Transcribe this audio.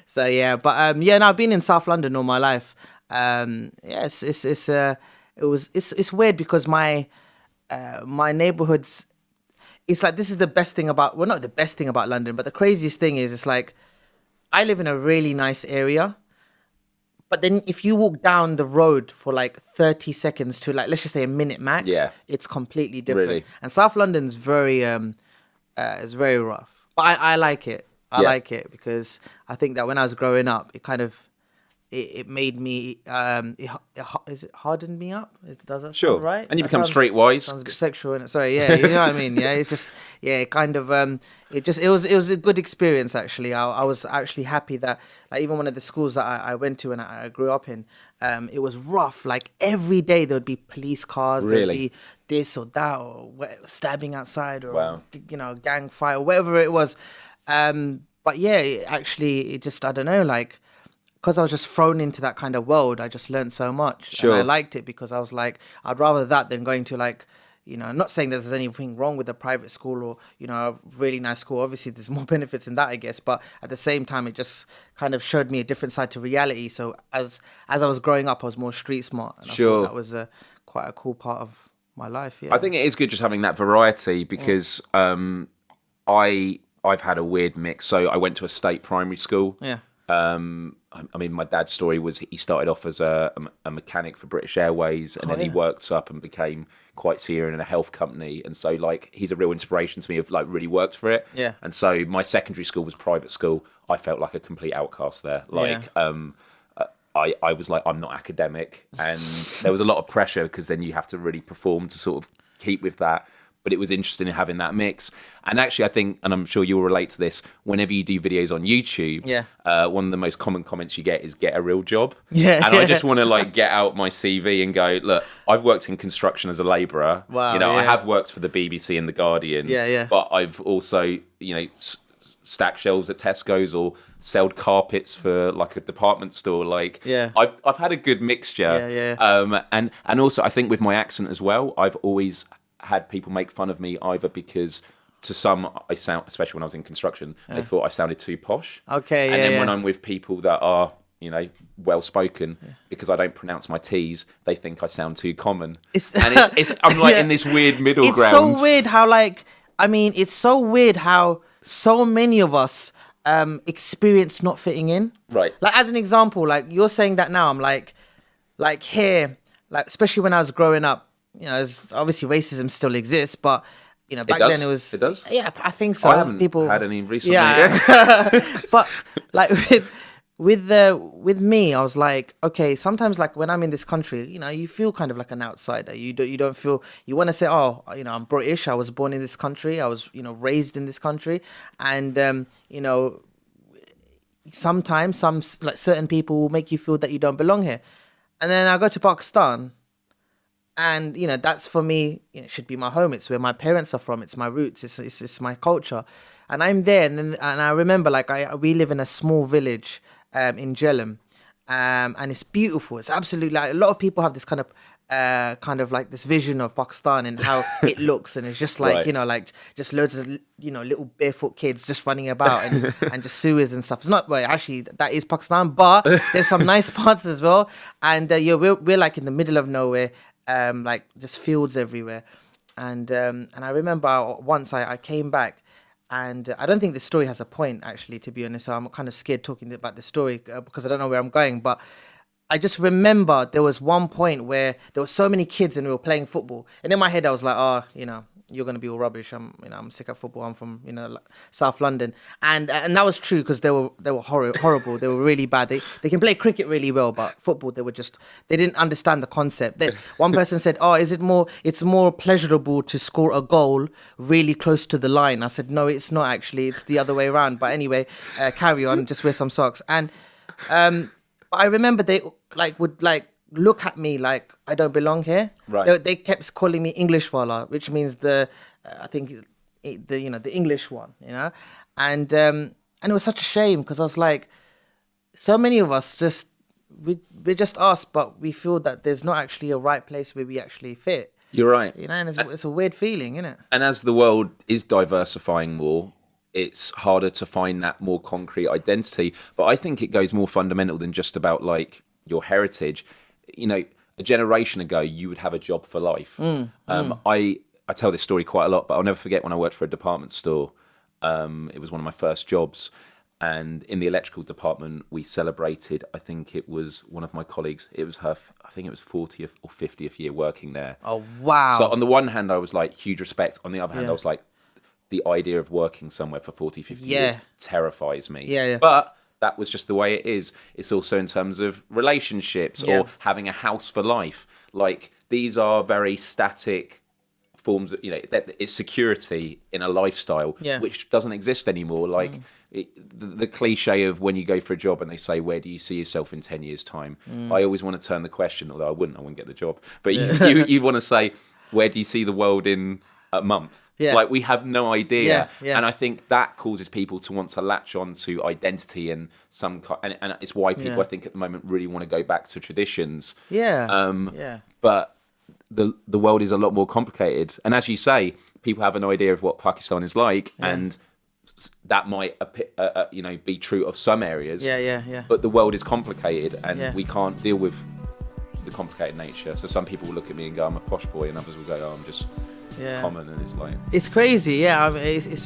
So yeah, but no, I've been in South London all my life. Yeah, it's weird because my neighborhoods. It's like this is the best thing about, well, not the best thing about London, but the craziest thing is it's like I live in a really nice area, but then if you walk down the road for like 30 seconds to, like, let's just say a minute max, Yeah. it's completely different. Really? And South London's very it's very rough. But I like it. I Yeah. like it because I think that when I was growing up, it kind of it made me is it hardened me up? Does that sound Sure. right? And you That become sounds streetwise. a bit sexual, innit? Sorry, yeah, you know what I mean. Yeah, it's just it kind of it was a good experience actually. I was actually happy that, like, even one of the schools that I went to and I grew up in, it was rough. Like every day there would be police cars, there would Really? be this or that, or stabbing outside, or Wow. gang fight or whatever it was. But yeah, it just, I don't know, like, because I was just thrown into that kind of world, I just learned so much. Sure. And I liked it because I was like, I'd rather that than going to, like, not saying that there's anything wrong with a private school or, a really nice school. Obviously, there's more benefits in that, I guess. But at the same time, it just kind of showed me a different side to reality. So as I was growing up, I was more street smart. And I Sure. thought that was quite a cool part of my life. Yeah. I think it is good just having that variety because I've had a weird mix. So I went to a state primary school. Yeah. I mean, my dad's story was he started off as a mechanic for British Airways, and then he worked up and became quite senior in a health company. And so, like, he's a real inspiration to me of, like, really worked for it. Yeah. And so my secondary school was private school. I felt like a complete outcast there. Like, I was like, I'm not academic, and there was a lot of pressure because then you have to really perform to sort of keep with that. But it was interesting in having that mix. And actually, I think, and I'm sure you'll relate to this, whenever you do videos on YouTube, one of the most common comments you get is "get a real job." Yeah. And I just want to, like, get out my CV and go, look, I've worked in construction as a labourer. Wow, I have worked for the BBC and the Guardian. Yeah. But I've also, stacked shelves at Tesco's or sold carpets for, like, a department store. Like, I've had a good mixture. Yeah. And also, I think with my accent as well, I've always had people make fun of me either because to some I sound, especially when I was in construction, they thought I sounded too posh. Okay, and then when I'm with people that are, well spoken, because I don't pronounce my T's, they think I sound too common. I'm like in this weird middle ground. It's so weird how, like, I mean, it's so weird how so many of us experience not fitting in. Right. Like, as an example, like, you're saying that now, I'm like here, like, especially when I was growing up, obviously racism still exists, but back then it was. It does? Yeah, I think so. I haven't People had any recently. Yeah. But like with me, I was like, okay, sometimes, like, when I'm in this country, you feel kind of like an outsider. You don't feel, you want to say, oh, I'm British. I was born in this country. I was, raised in this country, and sometimes like certain people will make you feel that you don't belong here. And then I go to Pakistan. And, that's for me, it should be my home. It's where my parents are from. It's my roots. It's my culture. And I'm there. And I remember, like, we live in a small village in Jhelum. And it's beautiful. It's absolutely, like, a lot of people have this kind of like this vision of Pakistan and how it looks. And it's just like, Right. like just loads of, little barefoot kids just running about and just sewers and stuff. It's not, well, actually, that is Pakistan. But there's some nice parts as well. And we're like in the middle of nowhere. Like, just fields everywhere, and I remember once I came back, and I don't think this story has a point, actually, to be honest. So I'm kind of scared talking about the story because I don't know where I'm going. But I just remember there was one point where there were so many kids and we were playing football, and in my head I was like, oh, you're gonna be all rubbish. I'm sick of football. I'm from South London, and that was true because they were horrible. They were really bad. They can play cricket really well, but football they didn't understand the concept. One person said, "Oh, it's more pleasurable to score a goal really close to the line." I said, "No, it's not actually. It's the other way around." But anyway, carry on. Just wear some socks. And I remember they would look at me like I don't belong here. Right. They kept calling me English fella, which means the English one, and it was such a shame because I was like, so many of us we're just us, but we feel that there's not actually a right place where we actually fit. You're right. And it's a weird feeling, isn't it? And as the world is diversifying more, it's harder to find that more concrete identity. But I think it goes more fundamental than just about like your heritage. You know, a generation ago, you would have a job for life. I tell this story quite a lot, but I'll never forget when I worked for a department store. It was one of my first jobs. And in the electrical department, we celebrated, I think it was one of my colleagues, it was her, I think it was 40th or 50th year working there. Oh, wow. So on the one hand, I was like, huge respect. On the other hand, I was like, the idea of working somewhere for 40, 50 years terrifies me. But that was just the way it is. It's also in terms of relationships or having a house for life. Like, these are very static forms of, you know, it's security in a lifestyle, which doesn't exist anymore. Like, the cliche of when you go for a job and they say, where do you see yourself in 10 years' time? I always want to turn the question, although I wouldn't get the job. But you want to say, where do you see the world in a month? Like, we have no idea. And I think that causes people to want to latch on to identity and and it's why people, I think, at the moment really want to go back to traditions. But the world is a lot more complicated. And as you say, people have an idea of what Pakistan is like, and that might be true of some areas. But the world is complicated, and we can't deal with the complicated nature. So some people will look at me and go, I'm a posh boy, and others will go, oh, I'm just common. And it's like, it's crazy. I mean, it's